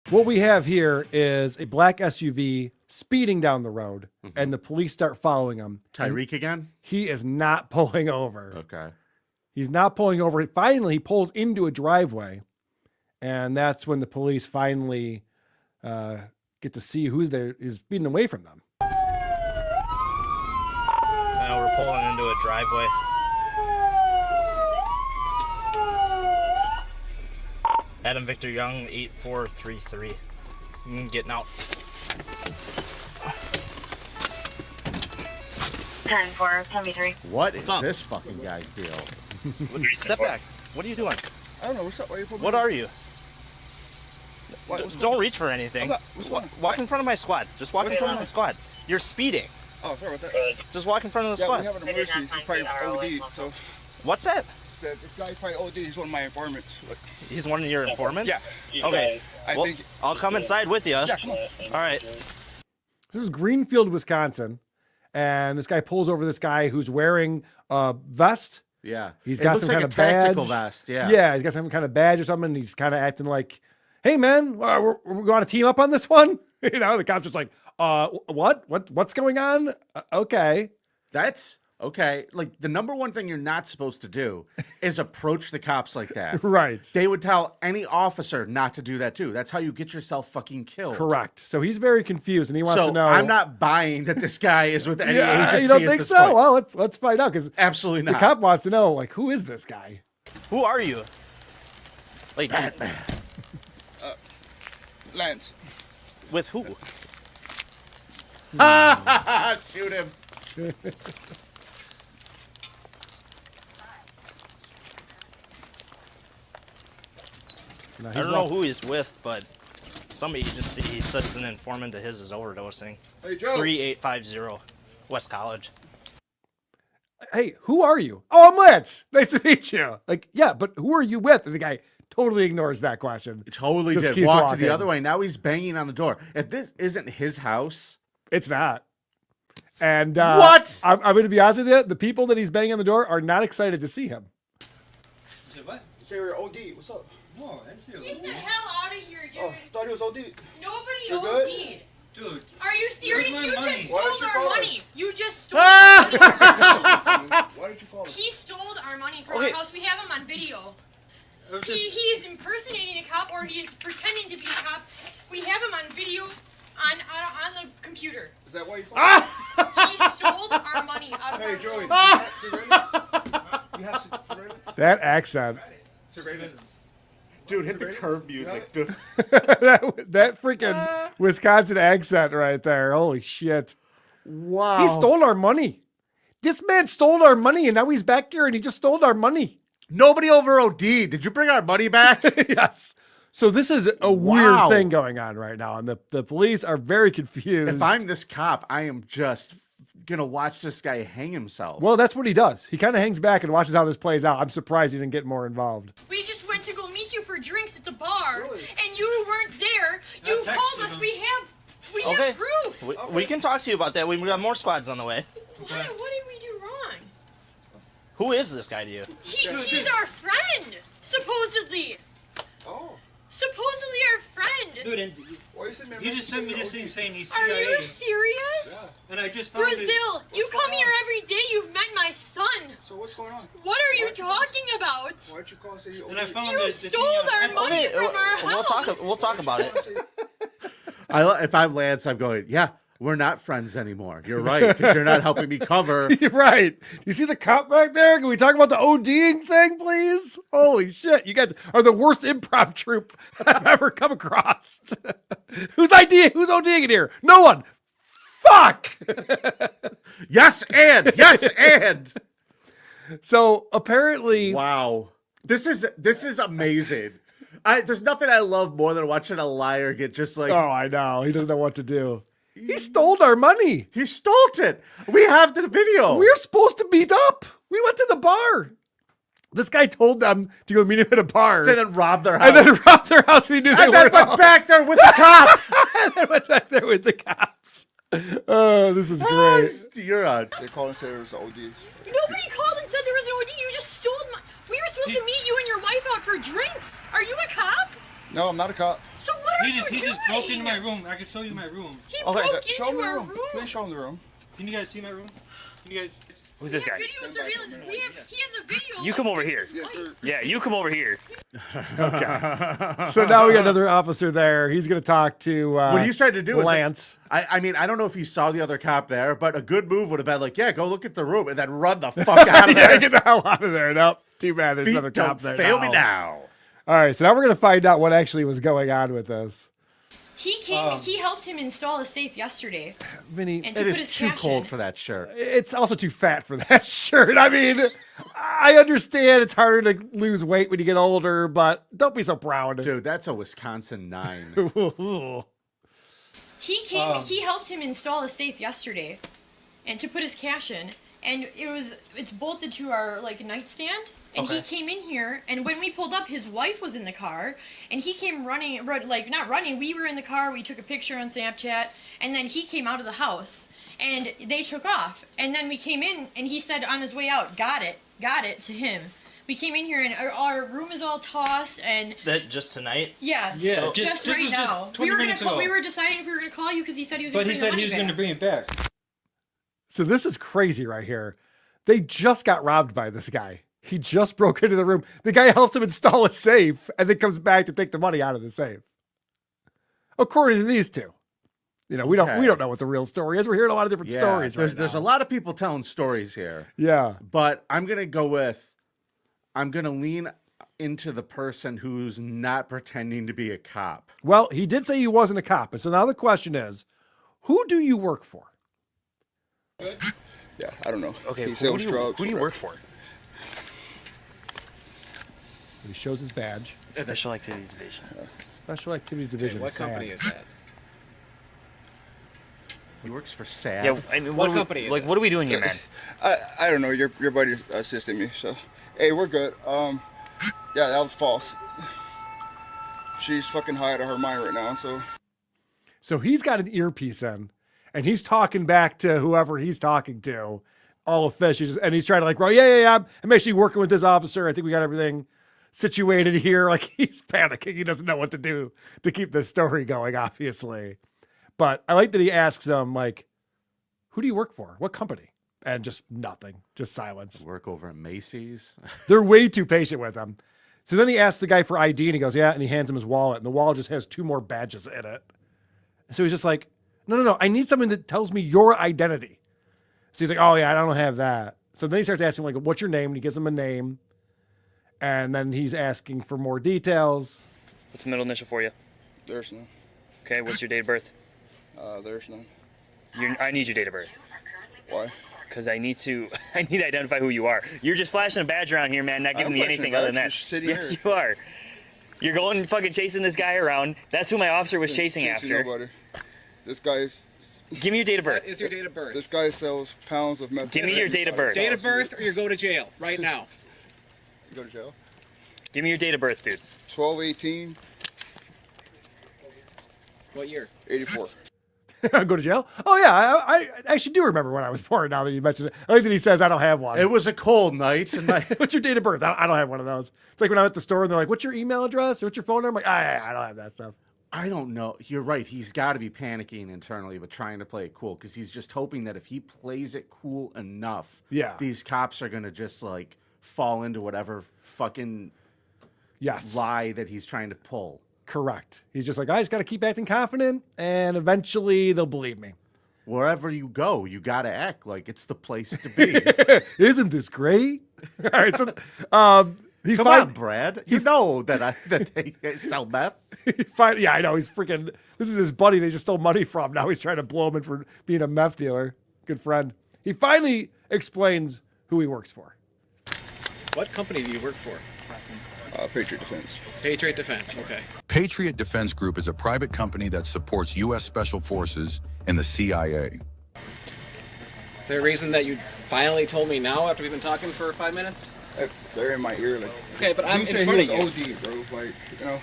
What we have here is a black SUV speeding down the road, and the police start following him. Tyreek again? He is not pulling over. Okay. He's not pulling over. Finally, he pulls into a driveway, and that's when the police finally get to see who's there. He's speeding away from them. Now we're pulling into a driveway. Adam Victor Young, 8433. Getting out. 10-4, 10-3. What is this fucking guy's deal? Step back. What are you doing? I don't know. What's up? What are you? What's Don't reach for anything. Walk in front of my squad. Just walk in front of my squad. You're speeding. Oh, sorry about that. Just walk in front of the Yeah, squad. we have an emergency. He's probably OD. So What's that? said this guy probably OD. He's one of my informants. He's one of your informants? Yeah. Okay. I think. I'll come inside with you. Yeah, come on. All right. This is Greenfield, Wisconsin, and this guy pulls over this guy who's wearing a vest. Yeah. He's got some like kind a of badge. tactical vest. Yeah. Yeah, he's got some kind of badge or something. And he's kind of acting like, "Hey, man, we're going to team up on this one." You know, the cop's just like, what's going on?" Okay. That's okay. Like, the number one thing you're not supposed to do is approach the cops like that. Right. They would tell any officer not to do that too. That's how you get yourself fucking killed. Correct. So he's very confused, and he wants to know. I'm not buying that this guy is with any agency. You don't at think this so? point. Well, let's find out, because Absolutely the not. cop wants to know, like, who is this guy? Who are you? Like, Batman. Lance. with who? Shoot him. So I don't know who he's with, but some agency he says an informant of his is overdosing. Hey, Joe. 3850 West College. Hey, who are you? Oh, I'm Lance. Nice to meet you. Like, yeah, but who are you with? And the guy totally ignores that question. Totally Just did. keeps Walk to walking. the other way. Now he's banging on the door. If this isn't his house, It's not. And What? I'm going to be honest with you. The people that he's banging on the door are not excited to see him. Say what? Say you're OD. What's up? No, I didn't say Get the hell out of here, dude. Oh, thought he was OD. Nobody You good? OD'd. Dude, Are you serious? Where's my You money? just Why stole did you our call us? money. You just stole our money from our house. Why did you call us? He stole our money from Okay. our house. We have him on video. I was He just, is impersonating a cop, or he is pretending to be a cop. We have him on video on the computer. Is that why you called us? He stole our money out of Hey, our Joey. home. You have surveillance? That accent. Surveillance. dude, hit the Surveillance? curb music. Yeah. Dude. that freaking Wisconsin accent right there. Holy shit. Wow. He stole our money. This man stole our money, and now he's back here, and he just stole our money. Nobody over OD. Did you bring our money back? Yes. So this is a weird Wow. thing going on right now, and the police are very confused. If I'm this cop, I am just gonna watch this guy hang himself. Well, that's what he does. He kind of hangs back and watches how this plays out. I'm surprised he didn't get more involved. We just went to go meet you for drinks at the bar, Really? and you weren't there. You I called texted us. him. We Okay. have proof. We can talk to you about that. We got more squads on the way. What did we do wrong? Who is this guy to you? He's our friend, supposedly. Oh. Supposedly our friend. dude, and Why you send me a you just message sent me saying this you're thing OD? saying he's Are CIA. you serious? And I just found it. Brazil, you come here every day. You've met my son. So what's going on? What are you talking about? Why'd you call and say you OD? And I found You the stole thing our money Okay, from our we'll talk. house. We'll talk about it. If I'm Lance, I'm going, yeah, we're not friends anymore. You're right, because you're not helping me cover. You're right. You see the cop back there? Can we talk about the ODing thing, please? Holy shit. You guys are the worst improv troupe I've ever come across. Who's ODing in here? No one. Fuck. Yes, and. So apparently, Wow. This is amazing. There's nothing I love more than watching a liar get just like, oh, I know. He doesn't know what to do. He stole our money. he stole it. We have the video. We're supposed to meet up. We went to the bar. This guy told them to go meet him at a bar. and then rob their house. And then robbed their house. And he knew they And then weren't went home. back there with the cops. And then went back there with the cops. Oh, this is great. You're on. They called and said it was OD. Nobody called and said there was an OD. You just stole my. We were supposed to meet you and your wife out for drinks. Are you a cop? No, I'm not a cop. So what He just broke into my room. I can show you my room. He Okay, broke Show him into the our room. room. Please show him the room. Can you guys see my room? Can you guys? Who's this guy? Video surveillance. He has a video. You come over here. Yes, sir. Yeah, you come over here. So now we got another officer there. He's going to talk to What he's trying to do is Lance. I mean, I don't know if he saw the other cop there, but a good move would have been like, yeah, go look at the room and then run the fuck out of Yeah, there. get the hell out of there. Nope. Too bad there's Feet another cop don't there. fail me now. All right, so now we're going to find out what actually was going on with this. He came. He helped him install a safe yesterday, Vinny, and to It put is his too cash cold in. for that shirt. it's also too fat for that shirt. I mean, I understand it's harder to lose weight when you get older, but don't be so proud. Dude, that's a Wisconsin 9. He came. He helped him install a safe yesterday, and to put his cash in. And it's bolted to our like nightstand. And he came in here, and when we pulled up, his wife was in the car, and he came running, like not running. We were in the car. We took a picture on Snapchat, and then he came out of the house, and they took off. And then we came in, and he said on his way out, got it to him. We came in here, and our room is all tossed, and That just tonight? yeah, Yeah, so just- just this right is just now. 20 minutes ago. We were deciding if we were gonna call you because he said he was. But gonna he bring said the he was money going to back. bring it back. So this is crazy right here. They just got robbed by this guy. He just broke into the room. The guy helps him install a safe and then comes back to take the money out of the safe. According to these two. You know, we don't know what the real story is. We're hearing a lot of different stories There's a lot of people telling stories here. Yeah. But I'm going to lean into the person who's not pretending to be a cop. Well, he did say he wasn't a cop. And so now the question is, who do you work for? Yeah, I don't know. Okay, He who sells do you drugs, work whatever. for? He shows his badge. Special Activities Division. Special Activities Division. What SAD. company is that? He works for SAD. Yeah, I mean, What are we- company is like, it? what are we doing here, man? I don't know. Your buddy assisted me, so hey, we're good. Yeah, that was false. She's fucking high out of her mind right now, so So he's got an earpiece in and he's talking back to whoever he's talking to, all officials. And he's trying to like, well, yeah. I'm actually working with this officer. I think we got everything situated here. Like he's panicking. He doesn't know what to do to keep this story going, obviously. But I like that he asks them like, who do you work for? What company? And just nothing, just silence. Work over at Macy's. They're way too patient with him. So then he asks the guy for ID and he goes, yeah. And he hands him his wallet and the wallet just has 2 more badges in it. So he's just like, no. I need something that tells me your identity. So he's like, oh yeah, I don't have that. So then he starts asking like, what's your name? And he gives him a name. And then he's asking for more details. What's the middle initial for you? there's none. Okay, what's your date of birth? There's none. I need your date of birth. Why? Because I need to identify who you are. You're just flashing a badge around here, man, not giving me flashing anything a other than badge. that. You're sitting Yes, here. you are. You're going and fucking chasing this guy around. That's who my officer was chasing after. Nobody. This guy's. Give me your date of birth. What is your date of birth? This guy sells pounds of meth. Give me your date of birth. Date of birth, or you go to jail right now. You go to jail. Give me your date of birth, dude. 12/18/84. What year? Go to jail? Oh yeah, I actually do remember when I was born now that you mentioned it. I like that he says I don't have one. It was a cold night, and What's your date of birth? I don't have one of those. It's like when I'm at the store and they're like, what's your email address? Or what's your phone number? I'm like, I don't have that stuff. I don't know. You're right. He's got to be panicking internally, but trying to play it cool because he's just hoping that if he plays it cool enough, Yeah. these cops are gonna just like fall into whatever fucking Yes. lie that he's trying to pull. Correct. He's just like, I just got to keep acting confident and eventually they'll believe me. Wherever you go, you got to act like it's the place to be. Isn't this great? All right. So, he Come on, Brad. You know that they sell meth. Yeah, I know. He's freaking, this is his buddy they just stole money from. Now he's trying to blow him in for being a meth dealer. Good friend. He finally explains who he works for. What company do you work for? Patriot Defense. Patriot Defense. Okay. Patriot Defense Group is a private company that supports U.S. Special Forces and the CIA. Is there a reason that you finally told me now after we've been talking for 5 minutes? They're in my ear. Like, Okay, but I'm he in said front he of was you. OD, bro. Like, you know,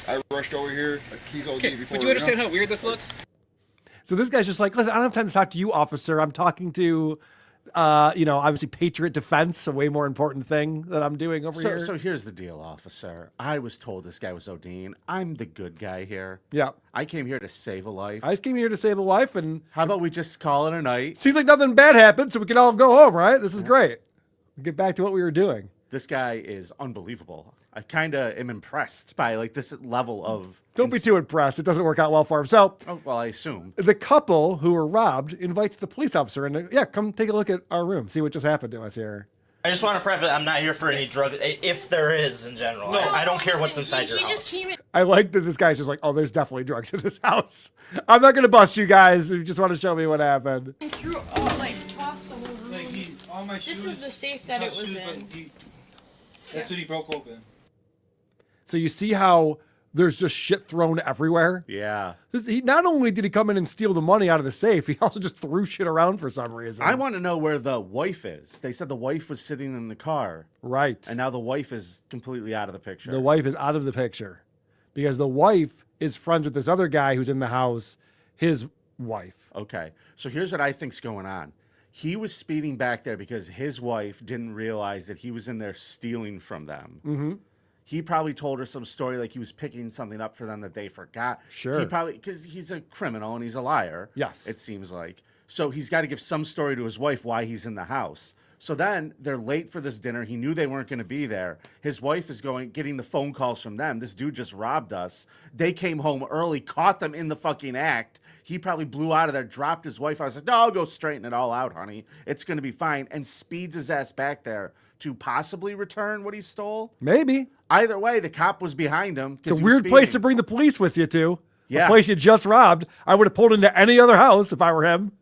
I rushed over here. Like, he's OD Okay, before. but do you understand how weird this looks? So this guy's just like, listen, I don't have time to talk to you, officer. I'm talking to Obviously Patriot Defense, a way more important thing that I'm doing over here. So here's the deal, officer. I was told this guy was ODing. I'm the good guy here. Yeah. I came here to save a life. I just came here to save a life, and how about we just call it a night? Seems like nothing bad happened, so we can all go home, right? This is great. We'll get back to what we were doing. This guy is unbelievable. I kind of am impressed by like this level of... Don't be too impressed. It doesn't work out well for him. So, well, I assume. The couple who were robbed invites the police officer and come take a look at our room. See what just happened to us here. I just want to preface, I'm not here for any drug, if there is in general. No, I don't care what's inside your he house. just came in. I like that this guy's just like, oh, there's definitely drugs in this house. I'm not going to bust you guys if you just want to show me what happened. Threw, tossed the whole room. All my This shoes, is the safe that it was in. That's what he broke open. So you see how there's just shit thrown everywhere? Yeah. Not only did he come in and steal the money out of the safe, he also just threw shit around for some reason. I want to know where the wife is. They said the wife was sitting in the car. Right. And now the wife is completely out of the picture. The wife is out of the picture because the wife is friends with this other guy who's in the house, his wife. Okay. So here's what I think's going on. He was speeding back there because his wife didn't realize that he was in there stealing from them. Mm-hmm. He probably told her some story like he was picking something up for them that they forgot. Sure. He probably, because he's a criminal and he's a liar. Yes. It seems like. So he's got to give some story to his wife why he's in the house. So then they're late for this dinner. He knew they weren't going to be there. His wife is getting the phone calls from them. This dude just robbed us. They came home early, caught them in the fucking act. He probably blew out of there, dropped his wife. I was like, no, I'll go straighten it all out, honey. It's going to be fine. And speeds his ass back there to possibly return what he stole. Maybe. Either way, the cop was behind him. It's a weird place to bring the police with you to. Yeah. A place you just robbed. I would have pulled into any other house if I were him.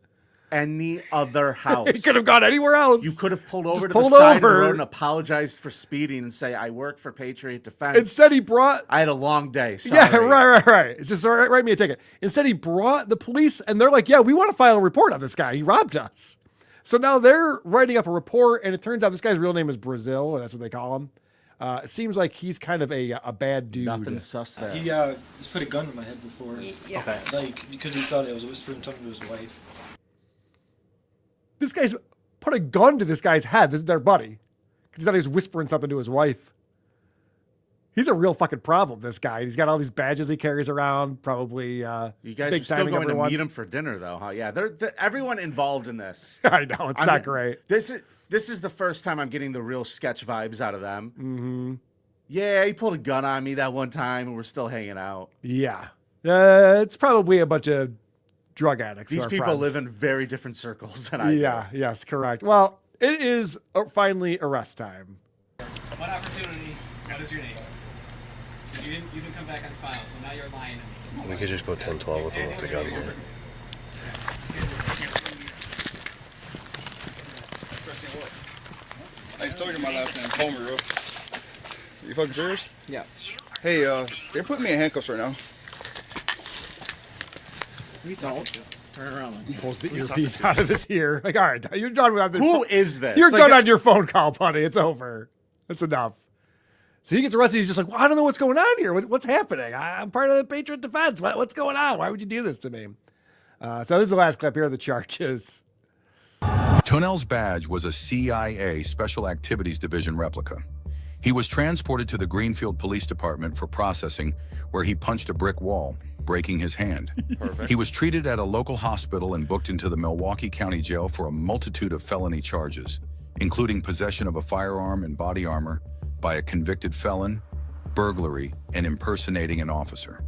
Any other house. He could have gone anywhere else. You could have pulled over Just to the pulled side of the over. road and apologized for speeding and say, I work for Patriot Defense. Instead, he brought... I had a long day. Sorry. Yeah, right. It's just, write me a ticket. Instead, he brought the police, and they're like, yeah, we want to file a report on this guy. He robbed us. So now they're writing up a report, and it turns out this guy's real name is Brazil. That's what they call him. It seems like he's kind of a bad dude. Nothing sus there. He's put a gun to my head before. Yeah. Okay. Like, because he thought I was whispering something to his wife. This guy's put a gun to this guy's head. This is their buddy. Because he thought he was whispering something to his wife. He's a real fucking problem, this guy. He's got all these badges he carries around, probably you guys big are still timing going everyone. to meet him for dinner, though, huh? Yeah, everyone involved in this. I know, it's not great. This is the first time I'm getting the real sketch vibes out of them. Mm-hmm. Yeah, he pulled a gun on me that one time, and we're still hanging out. Yeah. It's probably a bunch of drug addicts. These who are people friends. live in very different circles than I do. Yes, correct. Well, it is finally arrest time. One opportunity. What is your name? You didn't come back on file, so now you're lying to me. We could just go 10-12 with them with the gun here. I told you my last name, Palmer, bro. You fucking serious? Yeah. Hey, they're putting me in handcuffs right now. Don't. Turn around. Pulls the earpiece out of his ear. Like, all right, you're done without this. Who is this? You're Like, done on your phone call, buddy. It's over. That's enough. So he gets arrested. He's just like, well, I don't know what's going on here. What's happening? I'm part of the Patriot Defense. What's going on? Why would you do this to me? So this is the last clip here of the charges. Tonell's badge was a CIA Special Activities Division replica. He was transported to the Greenfield Police Department for processing, where he punched a brick wall, breaking his hand. Perfect. He was treated at a local hospital and booked into the Milwaukee County Jail for a multitude of felony charges, including possession of a firearm and body armor by a convicted felon, burglary, and impersonating an officer.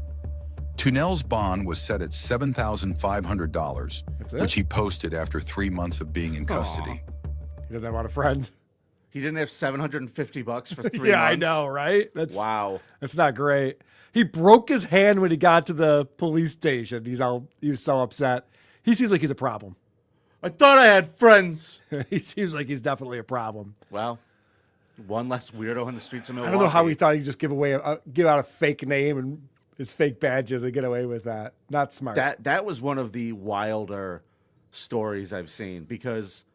Tunnell's bond was set at $7,500, which he posted after 3 months of being in custody. He doesn't have a lot of friends. He didn't have $750 for 3 months. Yeah, I know, right? Wow. That's not great. He broke his hand when he got to the police station. He was so upset. He seems like he's a problem. I thought I had friends. He seems like he's definitely a problem. Well, one less weirdo in the streets of Milwaukee. I don't know how he thought he could just give out a fake name and his fake badges and get away with that. Not smart. That was one of the wilder stories I've seen, because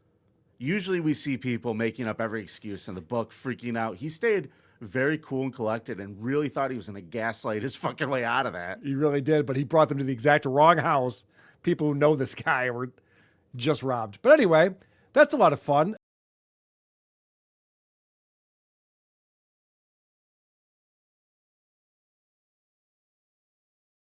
usually we see people making up every excuse in the book, freaking out. He stayed very cool and collected and really thought he was going to gaslight his fucking way out of that. He really did, but he brought them to the exact wrong house. People who know this guy were just robbed. But anyway, That's a lot of fun.